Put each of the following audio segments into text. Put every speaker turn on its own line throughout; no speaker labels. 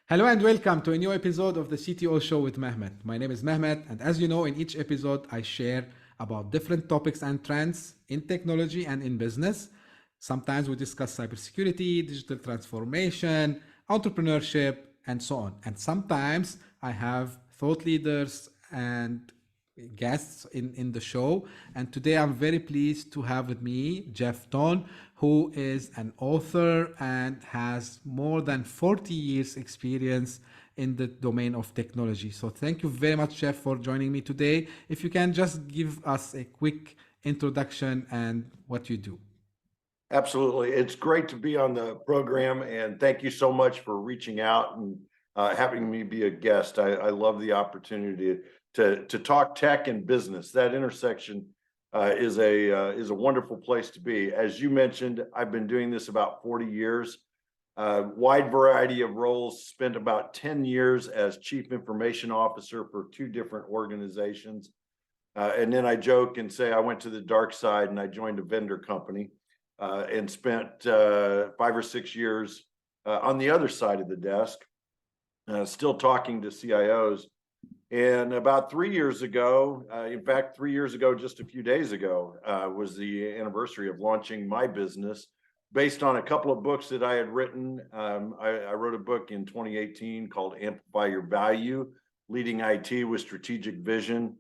Hello and welcome to a new episode of the CTO Show with Mehmet. My name is Mehmet, and as you know, in each episode, I share about different topics and trends in technology and in business. Sometimes we discuss cybersecurity, digital transformation, entrepreneurship, and so on. And sometimes I have thought leaders and guests in the show. And today I'm very pleased to have with me Jeff Tone, who is an author and has more than 40 years experience in the domain of technology. So thank you very much, Jeff, for joining me today. If you can just give us a quick introduction and what you do.
Absolutely. It's great to be on the program, and thank you so much for reaching out and having me be a guest. I love the opportunity to talk tech and business. That intersection is a wonderful place to be. As you mentioned, I've been doing this about 40 years, wide variety of roles, spent about 10 years as chief information officer for two different organizations. And then I joke and say I went to the dark side and I joined a vendor company. And spent 5 or 6 years on the other side of the desk, still talking to CIOs. And about 3 years ago, in fact, 3 years ago, just a few days ago, was the anniversary of launching my business based on a couple of books that I had written. I wrote a book in 2018 called Amplify Your Value, Leading IT with Strategic Vision.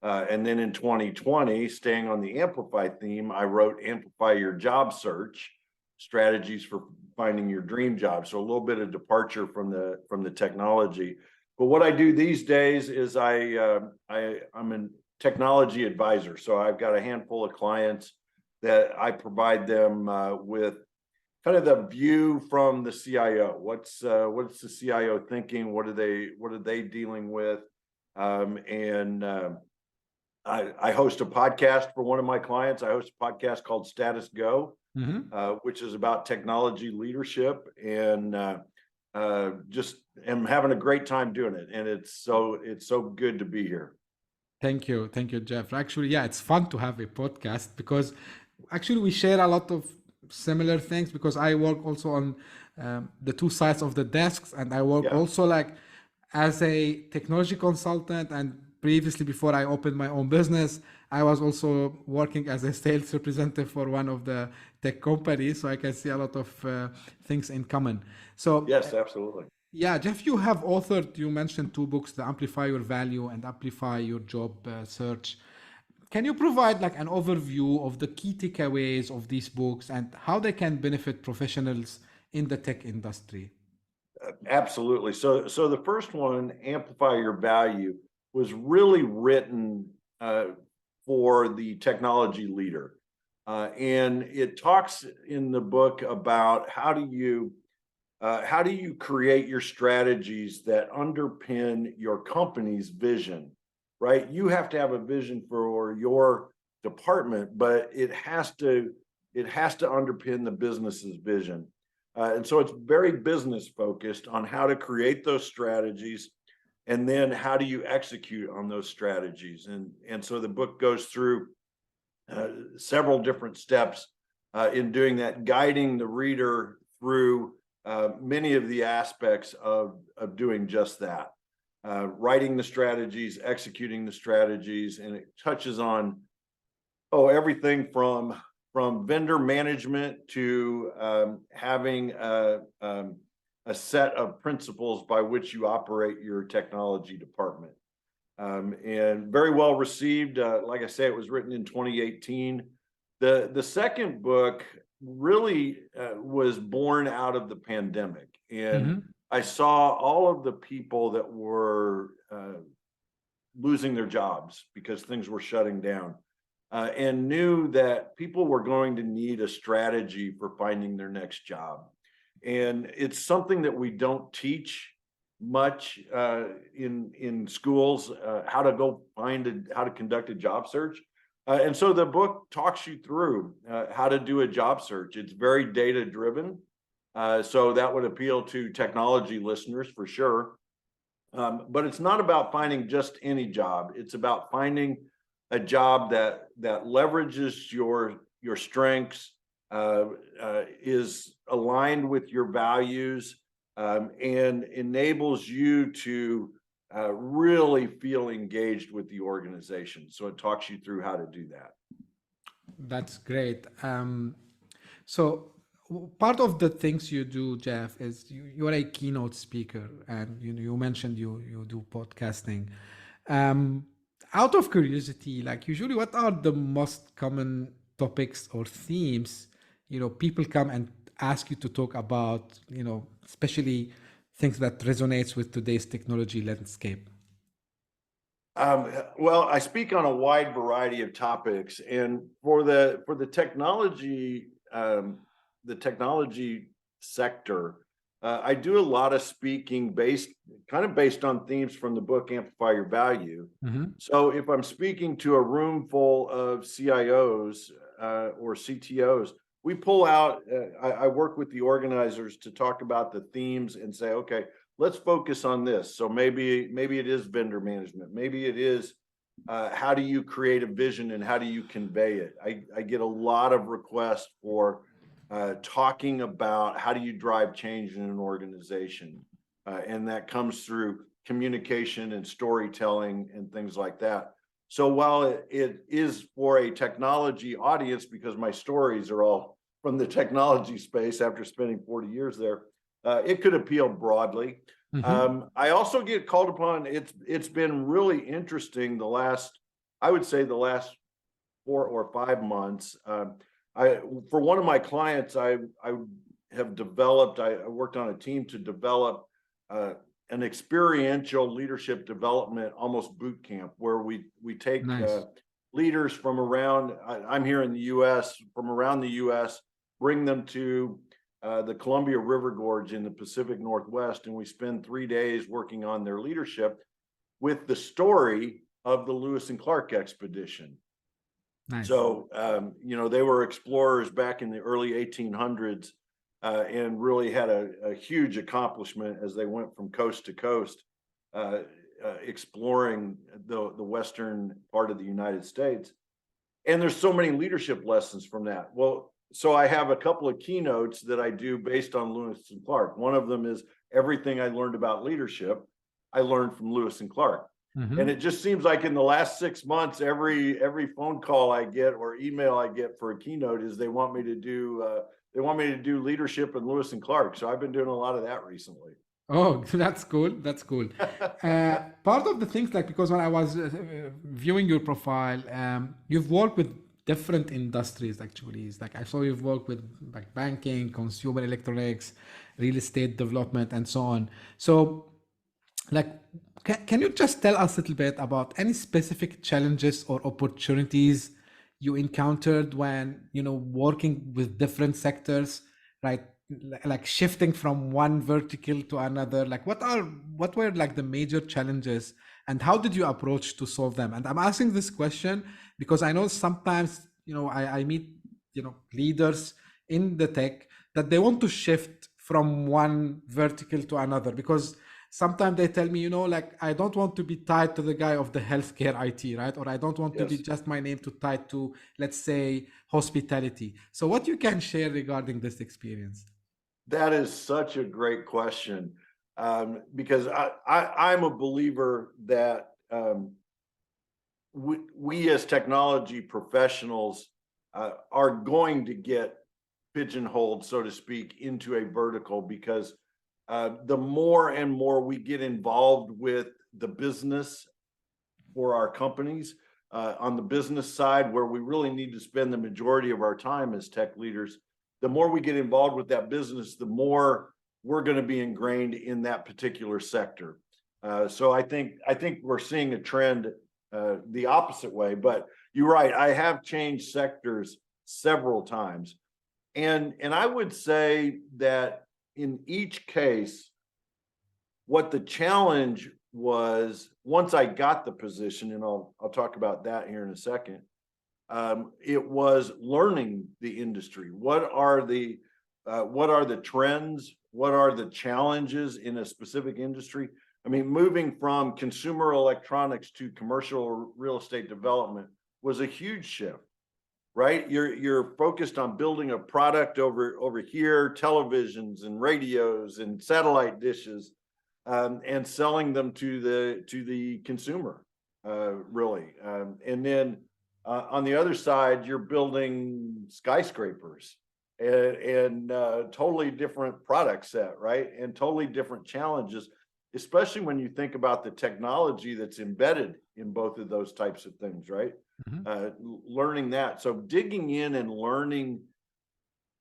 And then in 2020, staying on the Amplify theme, I wrote Amplify Your Job Search, Strategies for Finding Your Dream Job. So a little bit of departure from the technology. But what I do these days is I'm a technology advisor. So I've got a handful of clients that I provide them with kind of the view from the CIO. What's the CIO thinking? What are they dealing with? I host a podcast for one of my clients. I host a podcast called Status Go, which is about technology leadership, and just am having a great time doing it. And it's so good to be here.
Thank you, Jeff. Actually, yeah, it's fun to have a podcast because actually we share a lot of similar things because I work also on the two sides of the desks, and I work also like as a technology consultant, and previously before I opened my own business, I was also working as a sales representative for one of the tech companies, so I can see a lot of things in common. So
yes, absolutely.
Yeah, Jeff, you have authored, you mentioned two books, the Amplify Your Value and Amplify Your Job Search. Can you provide like an overview of the key takeaways of these books and how they can benefit professionals in the tech industry?
Absolutely. So the first one, Amplify Your Value, was really written for the technology leader. And it talks in the book about how do you create your strategies that underpin your company's vision, right? You have to have a vision for your department, but it has to underpin the business's vision. And so it's very business focused on how to create those strategies, and then how do you execute on those strategies. And so the book goes through several different steps in doing that, guiding the reader through many of the aspects of doing just that, writing the strategies, executing the strategies, and it touches on everything from vendor management to having a set of principles by which you operate your technology department. And very well received. Like I say, it was written in 2018. The second book really was born out of the pandemic. And I saw all of the people that were losing their jobs because things were shutting down. And knew that people were going to need a strategy for finding their next job. And it's something that we don't teach much in schools, how to conduct a job search. And so the book talks you through how to do a job search. It's very data driven. So that would appeal to technology listeners for sure. But it's not about finding just any job. It's about finding a job that leverages your strengths, is aligned with your values, and enables you to really feel engaged with the organization. So it talks you through how to do that.
That's great. So part of the things you do, Jeff, is you're a keynote speaker, and you mentioned you do podcasting. Um, Out of curiosity, like usually, what are the most common topics or themes? People come and ask you to talk about. Especially things that resonates with today's technology landscape.
Well, I speak on a wide variety of topics, and for the technology sector, I do a lot of speaking based on themes from the book Amplify Your Value.
Mhm.
So if I'm speaking to a room full of CIOs or CTOs, we pull out. I work with the organizers to talk about the themes and say, okay, let's focus on this. So maybe it is vendor management. Maybe it is how do you create a vision and how do you convey it? I get a lot of requests for talking about how do you drive change in an organization, and that comes through communication and storytelling and things like that. So while it is for a technology audience, because my stories are all from the technology space after spending 40 years there, it could appeal broadly.
Mhm.
I also get called upon. It's been really interesting I would say the last 4 or 5 months. For one of my clients, I have developed. I worked on a team to develop an experiential leadership development, almost boot camp, where we take
Nice.
leaders from around. I'm here in the U.S. From around the U.S. Bring them to the Columbia River Gorge in the Pacific Northwest, and we spend 3 days working on their leadership with the story of the Lewis and Clark expedition.
Nice.
So, they were explorers back in the early 1800s, and really had a huge accomplishment as they went from coast to coast, exploring the western part of the United States. And there's so many leadership lessons from that. Well, so I have a couple of keynotes that I do based on Lewis and Clark. One of them is everything I learned about leadership, I learned from Lewis and Clark. And
Mhm.
it just seems like in the last 6 months, every phone call I get or email I get for a keynote is they want me to do leadership in Lewis and Clark. So I've been doing a lot of that recently.
Oh, that's cool. That's cool. Part of the things, like, because when I was viewing your profile, you've worked with different industries. Actually, it's like I saw you've worked with like banking, consumer electronics, real estate development, and so on. So, like, can you just tell us a little bit about any specific challenges or opportunities you encountered when working with different sectors, right? Like shifting from one vertical to another, like what were like the major challenges, and how did you approach to solve them? And I'm asking this question because I know sometimes I meet leaders in the tech that they want to shift from one vertical to another, because sometimes they tell me, like, I don't want to be tied to the guy of the healthcare IT, right? Or I don't want to be
Yes.
just my name to tied to, let's say, hospitality. So what you can share regarding this experience?
That is such a great question, because I'm a believer that we as technology professionals are going to get pigeonholed, so to speak, into a vertical, because the more and more we get involved with the business for our companies, on the business side, where we really need to spend the majority of our time as tech leaders, the more we get involved with that business, the more we're going to be ingrained in that particular sector. So I think we're seeing a trend the opposite way. But you're right, I have changed sectors several times, and I would say that in each case, what the challenge was, once I got the position, and I'll talk about that here in a second, it was learning the industry. What are the trends? What are the challenges in a specific industry? I mean, moving from consumer electronics to commercial real estate development was a huge shift, right? You're focused on building a product over here, televisions and radios and satellite dishes, and selling them to the consumer, really. And then on the other side, you're building skyscrapers and totally different product set, right? And totally different challenges, especially when you think about the technology that's embedded in both of those types of things, right?
Mhm.
Learning that. So digging in and learning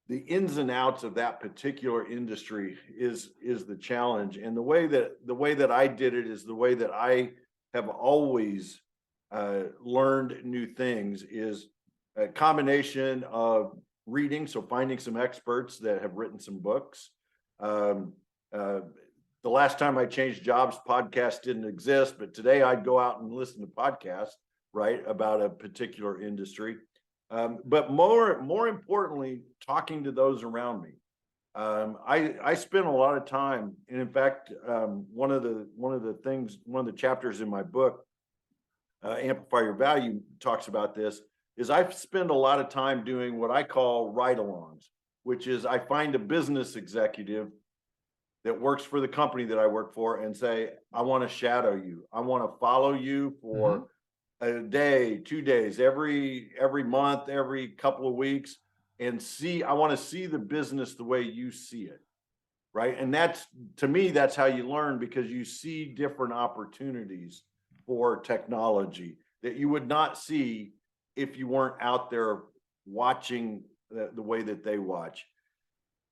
the ins and outs of that particular industry is the challenge. And the way that I did it is the way that I have always learned new things is a combination of reading, so finding some experts that have written some books. Um, uh, the last time I changed jobs, podcasts didn't exist, but today I'd go out and listen to podcasts, right, about a particular industry. But more importantly, talking to those around me. I spent a lot of time, and in fact, one of the chapters in my book, Amplify Your Value, talks about this. Is I spend a lot of time doing what I call ride-alongs, which is I find a business executive that works for the company that I work for and say, I want to shadow you. I want to follow you
Mhm.
for a day, 2 days, every month, every couple of weeks, and see. I want to see the business the way you see it, right? And that's, to me, that's how you learn, because you see different opportunities for technology that you would not see if you weren't out there watching the way that they watch.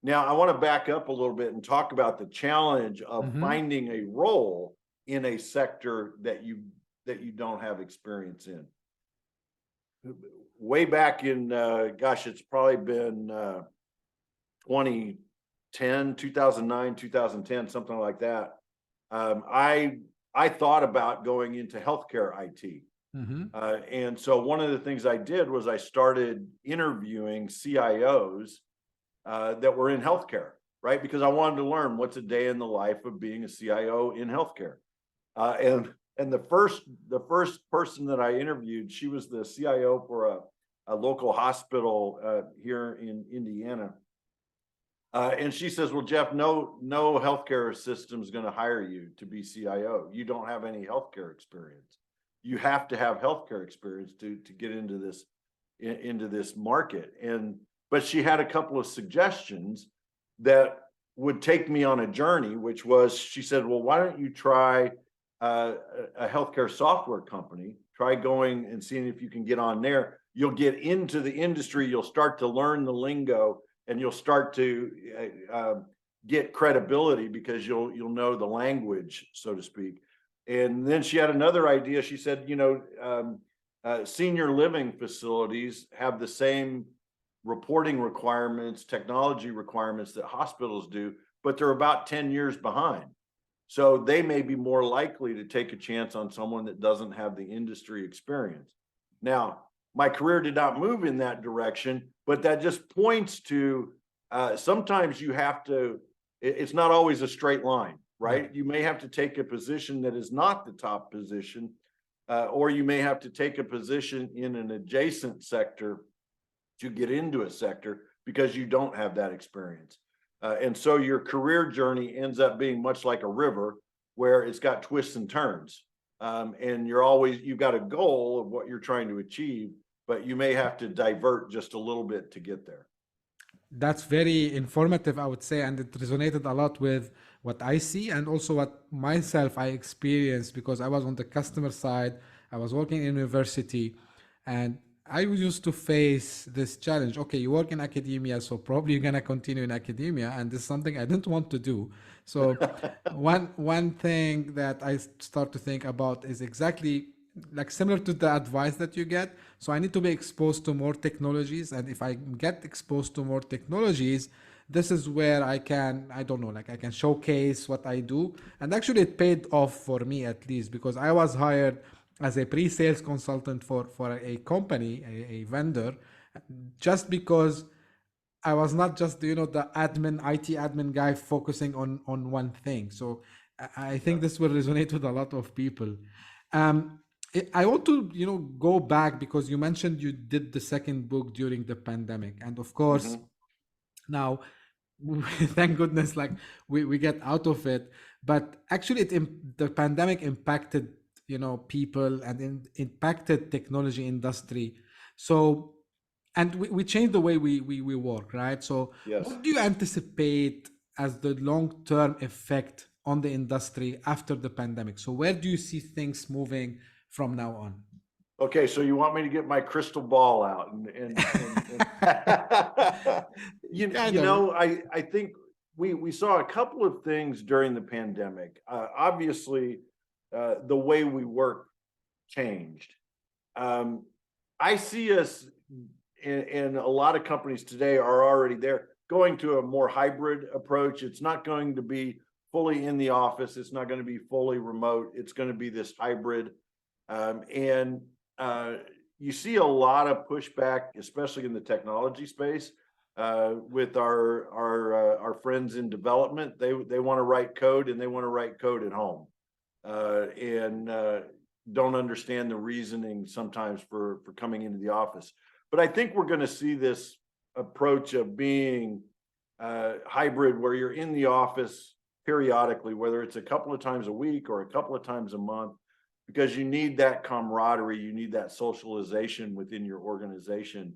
Now, I want to back up a little bit and talk about the challenge of
Mhm.
finding a role in a sector that you don't have experience in. Way back in, gosh, it's probably been 2010, 2009, 2010, something like that. I thought about going into healthcare IT.
Mhm.
And so one of the things I did was I started interviewing CIOs that were in healthcare, right? Because I wanted to learn what's a day in the life of being a CIO in healthcare. And the first person that I interviewed, she was the CIO for a local hospital here in Indiana. And she says, "Well, Jeff, no healthcare system is going to hire you to be CIO. You don't have any healthcare experience. You have to have healthcare experience to get into this market." And but she had a couple of suggestions that would take me on a journey, which was, she said, "Well, why don't you try a healthcare software company? Try going and seeing if you can get on there. You'll get into the industry. You'll start to learn the lingo, and you'll start to get credibility because you'll know the language, so to speak." And then she had another idea. She said, senior living facilities have the same reporting requirements, technology requirements that hospitals do, but they're about 10 years behind. So they may be more likely to take a chance on someone that doesn't have the industry experience. Now, my career did not move in that direction, but that just points to sometimes you have to, it's not always a straight line,
Yeah.
right? You may have to take a position that is not the top position, or you may have to take a position in an adjacent sector to get into a sector because you don't have that experience. And so your career journey ends up being much like a river where it's got twists and turns. And you've got a goal of what you're trying to achieve, but you may have to divert just a little bit to get there.
That's very informative, I would say, and it resonated a lot with what I see and also what myself I experienced because I was on the customer side. I was working in university, and I used to face this challenge. Okay, you work in academia, so probably you're gonna continue in academia, and this is something I didn't want to do. So, one thing that I start to think about is exactly like similar to the advice that you get. So I need to be exposed to more technologies, and if I get exposed to more technologies, this is where I don't know, like I can showcase what I do. And actually it paid off for me, at least, because I was hired as a pre-sales consultant for a company, a vendor, just because I was not just the admin, IT admin guy focusing on one thing. So I think
Yeah.
this will resonate with a lot of people. Um, I want to, go back because you mentioned you did the second book during the pandemic, and of course,
Hmm.
now, thank goodness, like we get out of it. But actually, the pandemic impacted, people and impacted technology industry. So, and we changed the way we work, right? So,
Yes.
what do you anticipate as the long-term effect on the industry after the pandemic? So, where do you see things moving from now on?
Okay, so you want me to get my crystal ball out
Kind of.
I think we saw a couple of things during the pandemic. Obviously, the way we work changed. Um, I see us and a lot of companies today are already there going to a more hybrid approach. It's not going to be fully in the office. It's not going to be fully remote. It's going to be this hybrid. And you see a lot of pushback, especially in the technology space, with our friends in development. They want to write code and they want to write code at home, and don't understand the reasoning sometimes for coming into the office. But I think we're going to see this approach of being hybrid, where you're in the office periodically, whether it's a couple of times a week or a couple of times a month, because you need that camaraderie, you need that socialization within your organization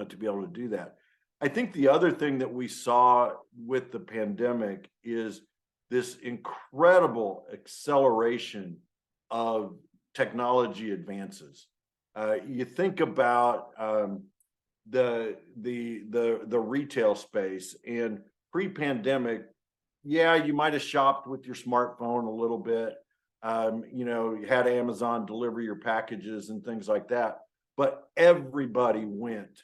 to be able to do that. I think the other thing that we saw with the pandemic is this incredible acceleration of technology advances. You think about the retail space, and pre-pandemic, yeah, you might have shopped with your smartphone a little bit. You had Amazon deliver your packages and things like that, but everybody went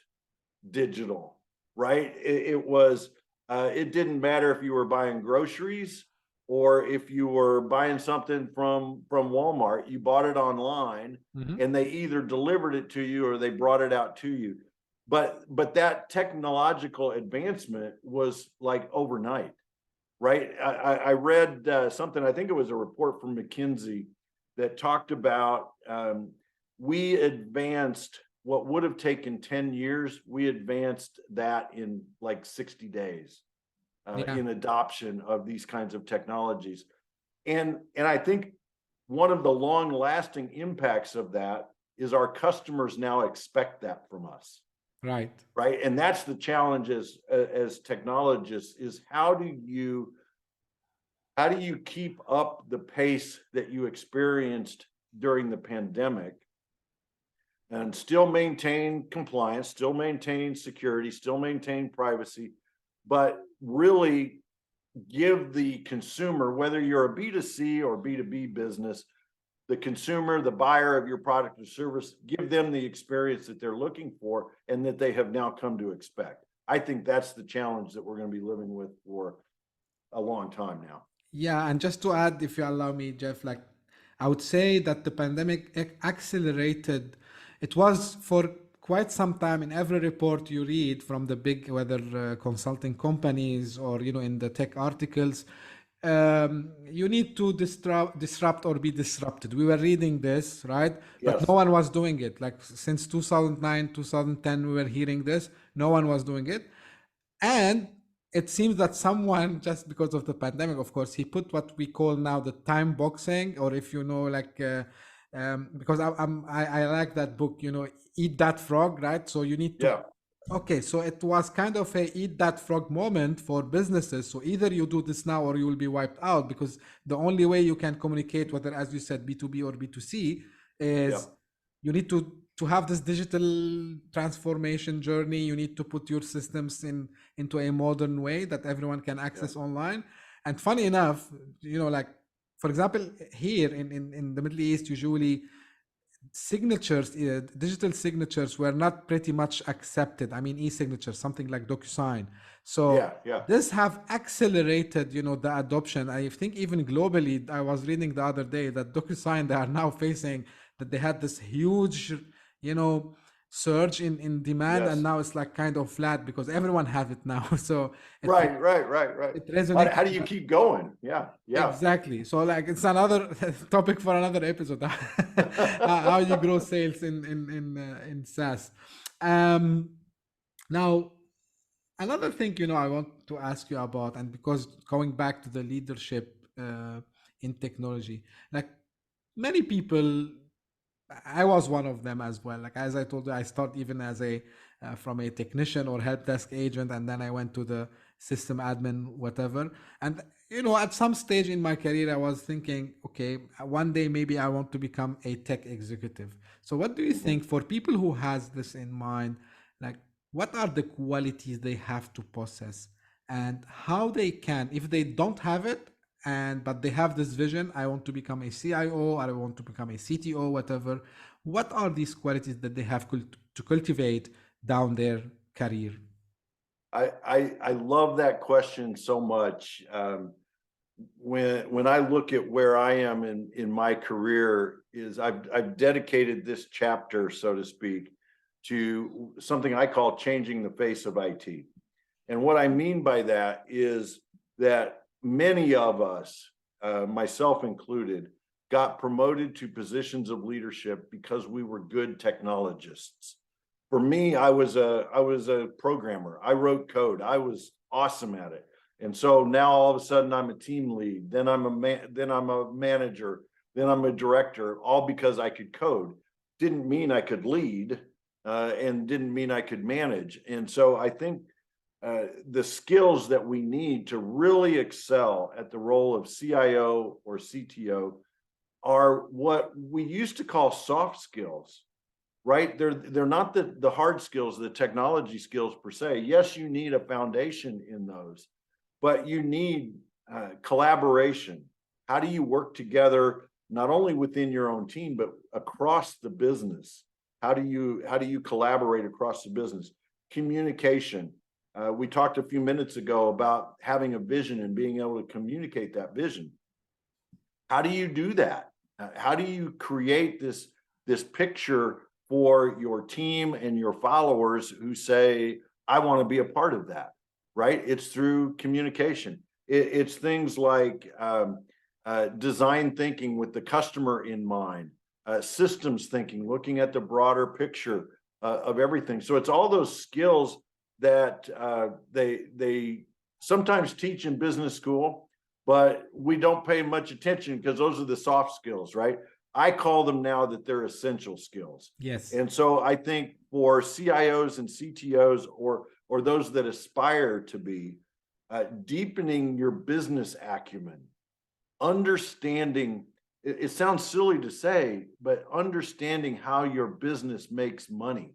digital, right? It didn't matter if you were buying groceries or if you were buying something from Walmart. You bought it online,
Mhm.
and they either delivered it to you or they brought it out to you. But that technological advancement was like overnight, right? I read something. I think it was a report from McKinsey that talked about we advanced what would have taken 10 years. We advanced that in like 60 days
Yeah.
in adoption of these kinds of technologies. And I think one of the long lasting impacts of that is our customers now expect that from us,
Right.
right? And that's the challenge as technologists, is how do you keep up the pace that you experienced during the pandemic and still maintain compliance, still maintain security, still maintain privacy, but really give the consumer, whether you're a B2C or B2B business, the consumer, the buyer of your product or service, give them the experience that they're looking for and that they have now come to expect. I think that's the challenge that we're going to be living with for a long time now.
Yeah, and just to add, if you allow me, Jeff, like I would say that the pandemic accelerated. It was for quite some time in every report you read from the big, whether consulting companies or in the tech articles, you need to disrupt or be disrupted. We were reading this, right? But
Yes.
no one was doing it. Like since 2009, 2010, we were hearing this. No one was doing it. And it seems that someone, just because of the pandemic, of course, he put what we call now the time boxing, or if like, because I like that book, Eat That Frog, right? So you need to,
Yeah.
okay, so it was kind of a eat that frog moment for businesses. So either you do this now or you will be wiped out, because the only way you can communicate, whether, as you said, B2B or B2C,
Yeah.
is you need to have this digital transformation journey. You need to put your systems into a modern way that everyone can
Yeah.
access online. And funny enough, like for example, here in the Middle East, usually signatures, digital signatures were not pretty much accepted. I mean, e-signatures, something like DocuSign. So
Yeah. Yeah.
this have accelerated, the adoption. I think even globally, I was reading the other day that DocuSign, they are now facing that they had this huge, you know, surge in demand, and
Yes.
now it's like kind of flat because everyone has it now. So it
Right.
it
How
resonated
do you keep going? Yeah.
exactly. So like it's another topic for another episode. How you grow sales in SaaS. Um, Now, another thing, I want to ask you about, and because going back to the leadership in technology, like many people, I was one of them as well. Like as I told you, I started even as a from a technician or help desk agent, and then I went to the system admin, whatever. And at some stage in my career, I was thinking, okay, one day maybe I want to become a tech executive. So, what do you
Mhm.
think for people who has this in mind? Like, what are the qualities they have to possess, and how they can, if they don't have it, and but they have this vision, I want to become a CIO, I want to become a CTO, whatever. What are these qualities that they have to cultivate down their career?
I love that question so much. When I look at where I am in my career, is I've dedicated this chapter, so to speak, to something I call changing the face of IT. And what I mean by that is that many of us, myself included, got promoted to positions of leadership because we were good technologists. For me, I was a programmer. I wrote code. I was awesome at it. And so now all of a sudden I'm a team lead, then then I'm a manager, then I'm a director, all because I could code. Didn't mean I could lead, and didn't mean I could manage. And so I think the skills that we need to really excel at the role of CIO or CTO are what we used to call soft skills, right? They're not the hard skills, the technology skills per se. Yes, you need a foundation in those, but you need collaboration. How do you work together, not only within your own team, but across the business? How do you collaborate across the business? Communication. We talked a few minutes ago about having a vision and being able to communicate that vision. How do you do that? How do you create this picture for your team and your followers who say, I want to be a part of that, right? It's through communication. It's things like design thinking with the customer in mind, systems thinking, looking at the broader picture of everything. So it's all those skills that they sometimes teach in business school, but we don't pay much attention because those are the soft skills, right? I call them now that they're essential skills.
Yes.
And so I think for CIOs and CTOs or those that aspire to be, deepening your business acumen, understanding, it sounds silly to say, but understanding how your business makes money.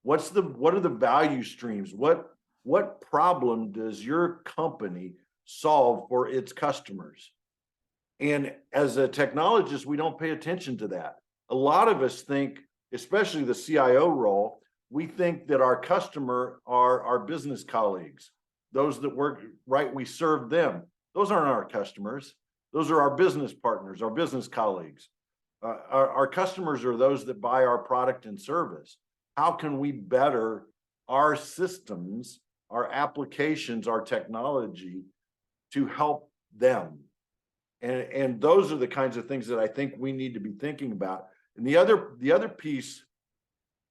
What are the value streams? What problem does your company solve for its customers? And as a technologist, we don't pay attention to that. A lot of us think, especially the CIO role, we think that our customer are our business colleagues, those that work, right? We serve them. Those aren't our customers. Those are our business partners, our business colleagues. Our customers are those that buy our product and service. How can we better our systems, our applications, our technology to help them? And those are the kinds of things that I think we need to be thinking about. And the other piece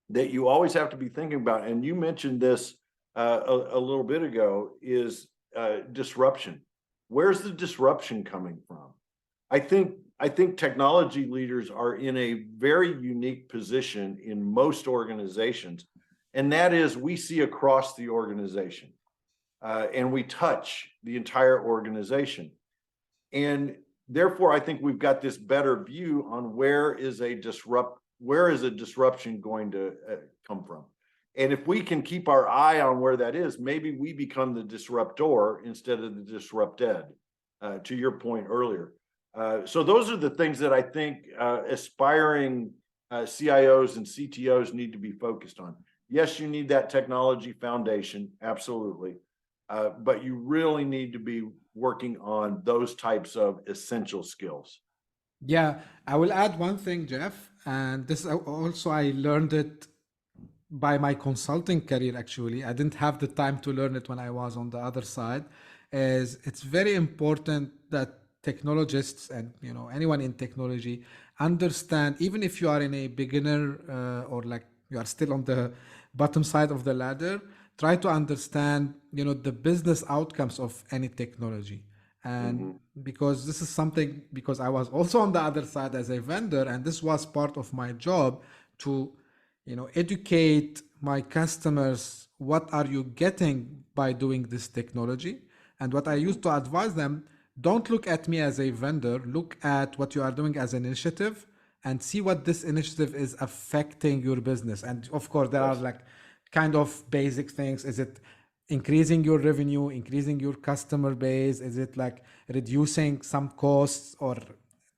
that you always have to be thinking about, and you mentioned this a little bit ago, is disruption. Where's the disruption coming from? I think technology leaders are in a very unique position in most organizations, and that is we see across the organization, and we touch the entire organization. And therefore, I think we've got this better view on where is a disruption going to come from. And if we can keep our eye on where that is, maybe we become the disruptor instead of the disrupted, to your point earlier. So those are the things that I think aspiring CIOs and CTOs need to be focused on. Yes, you need that technology foundation, absolutely. But you really need to be working on those types of essential skills.
Yeah, I will add one thing, Jeff, and this also I learned it by my consulting career, actually, I didn't have the time to learn it when I was on the other side, is it's very important that technologists and anyone in technology understand, even if you are in a beginner or like you are still on the bottom side of the ladder, try to understand the business outcomes of any technology. And
Hmm.
because this is something, because I was also on the other side as a vendor, and this was part of my job to educate my customers, what are you getting by doing this technology. And what I
Hmm.
used to advise them, don't look at me as a vendor, look at what you are doing as an initiative and see what this initiative is affecting your business. And of course there are
Yes.
like kind of basic things. Is it increasing your revenue, increasing your customer base? Is it like reducing some costs or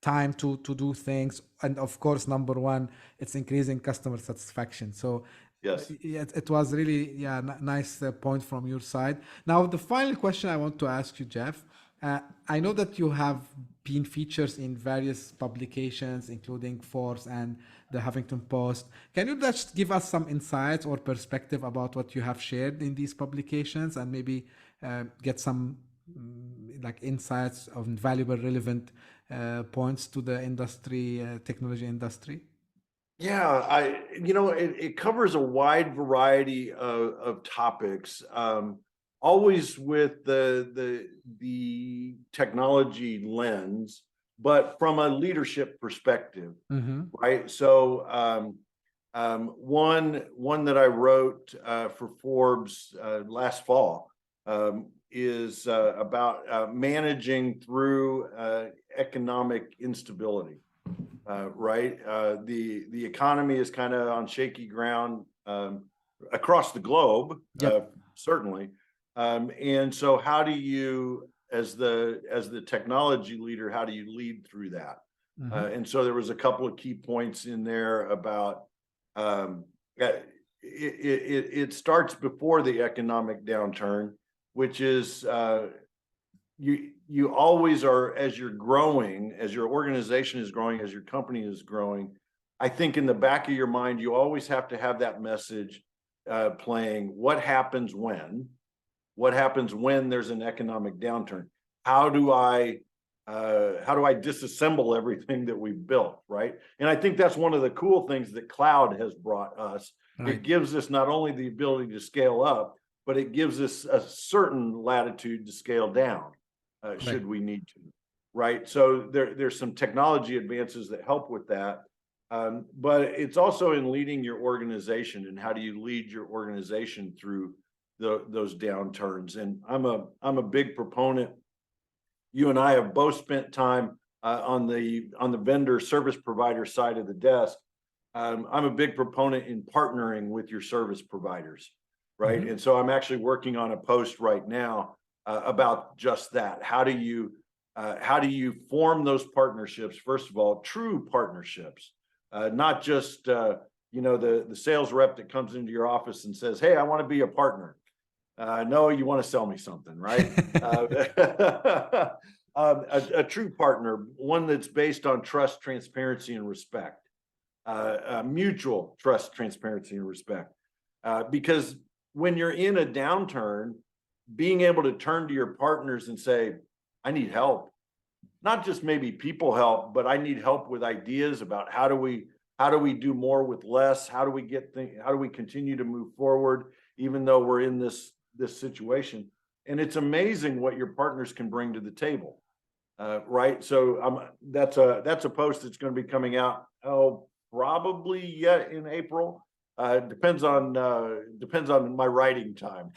time to do things? And of course, number one, it's increasing customer satisfaction. So
Yes.
it was really, yeah, nice point from your side. Now, the final question I want to ask you, Jeff, I know that you have been featured in various publications, including Forbes and the Huffington Post. Can you just give us some insights or perspective about what you have shared in these publications, and maybe get some like insights on valuable, relevant points to the industry, technology industry?
Yeah, it covers a wide variety of topics, always with the technology lens, but from a leadership perspective,
Mm-hmm.
right? So one that I wrote for Forbes last fall is about managing through economic instability. Right, the economy is kind of on shaky ground across the globe,
Yep.
certainly. And so, how do you, as the technology leader, how do you lead through that?
Mm-hmm.
And so, there was a couple of key points in there about it starts before the economic downturn, which is you always are, as you're growing, as your organization is growing, as your company is growing. I think in the back of your mind, you always have to have that message playing. What happens when there's an economic downturn? How do I disassemble everything that we've built, right? And I think that's one of the cool things that cloud has brought us.
Right.
It gives us not only the ability to scale up, but it gives us a certain latitude to scale down
Correct.
should we need to, right? So there's some technology advances that help with that. But it's also in leading your organization, and how do you lead your organization through those downturns. And I'm a big proponent. You and I have both spent time on the vendor service provider side of the desk. I'm a big proponent in partnering with your service providers, right?
Mm-hmm.
And so I'm actually working on a post right now about just that. How do you form those partnerships? First of all, true partnerships, not just the sales rep that comes into your office and says, "Hey, I want to be a partner." No, you want to sell me something, right? A true partner, one that's based on trust, transparency, and respect. Mutual trust, transparency, and respect. Because when you're in a downturn, being able to turn to your partners and say, I need help, not just maybe people help, but I need help with ideas about how do we do more with less? How do we continue to move forward, even though we're in this situation? And it's amazing what your partners can bring to the table. Right. So that's a post that's going to be coming out. Probably yet in April. Depends on my writing time.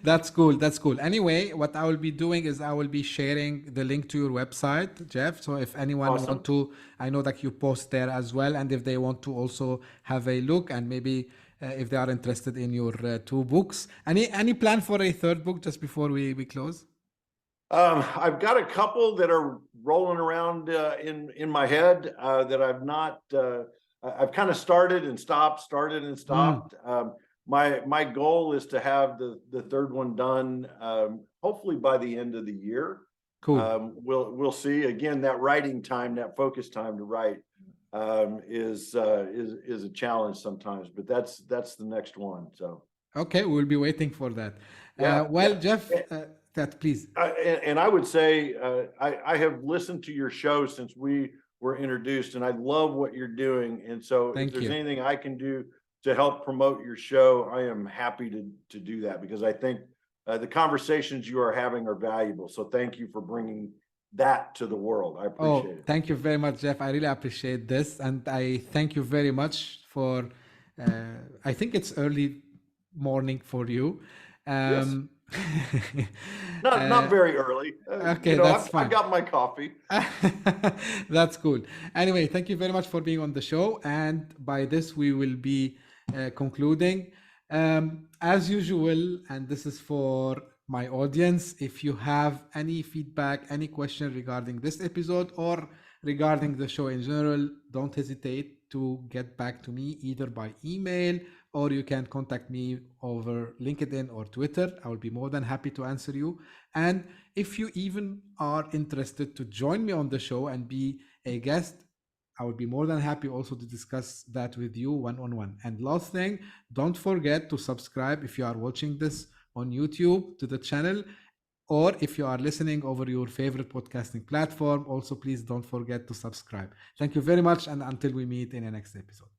That's cool. That's cool. Anyway, what I will be doing is I will be sharing the link to your website, Jeff. So if anyone want
Awesome.
to, I know that you post there as well, and if they want to also have a look, and maybe if they are interested in your two books, any plan for a third book just before we close?
I've got a couple that are rolling around in my head that I've not. I've kind of started and
Mm,
stopped. My goal is to have the third one done, hopefully by the end of the year.
cool.
We'll see. Again, that writing time, that focus time to write. is a challenge sometimes, but that's the next one. So
Okay, we'll be waiting for that.
yeah,
Well,
yeah.
Jeff, that please.
And I would say I have listened to your show since we were introduced, and I love what you're doing. And so, if
Thank
there's
you.
anything I can do to help promote your show, I am happy to do that, because I think the conversations you are having are valuable. So, thank you for bringing that to the world. I appreciate
Oh,
it.
thank you very much, Jeff. I really appreciate this. And I thank you very much for, I think it's early morning for you.
Yes,
Um,
not
uh,
very early.
okay, that's
I've
fine.
got my coffee.
That's cool. Anyway, thank you very much for being on the show. And by this, we will be concluding. As usual, and this is for my audience, if you have any feedback, any question regarding this episode or regarding the show in general, don't hesitate to get back to me either by email or you can contact me over LinkedIn or Twitter. I will be more than happy to answer you. And if you even are interested to join me on the show and be a guest, I would be more than happy also to discuss that with you one on one. And last thing, don't forget to subscribe if you are watching this on YouTube to the channel, or if you are listening over your favorite podcasting platform, also please don't forget to subscribe. Thank you very much, and until we meet in the next episode.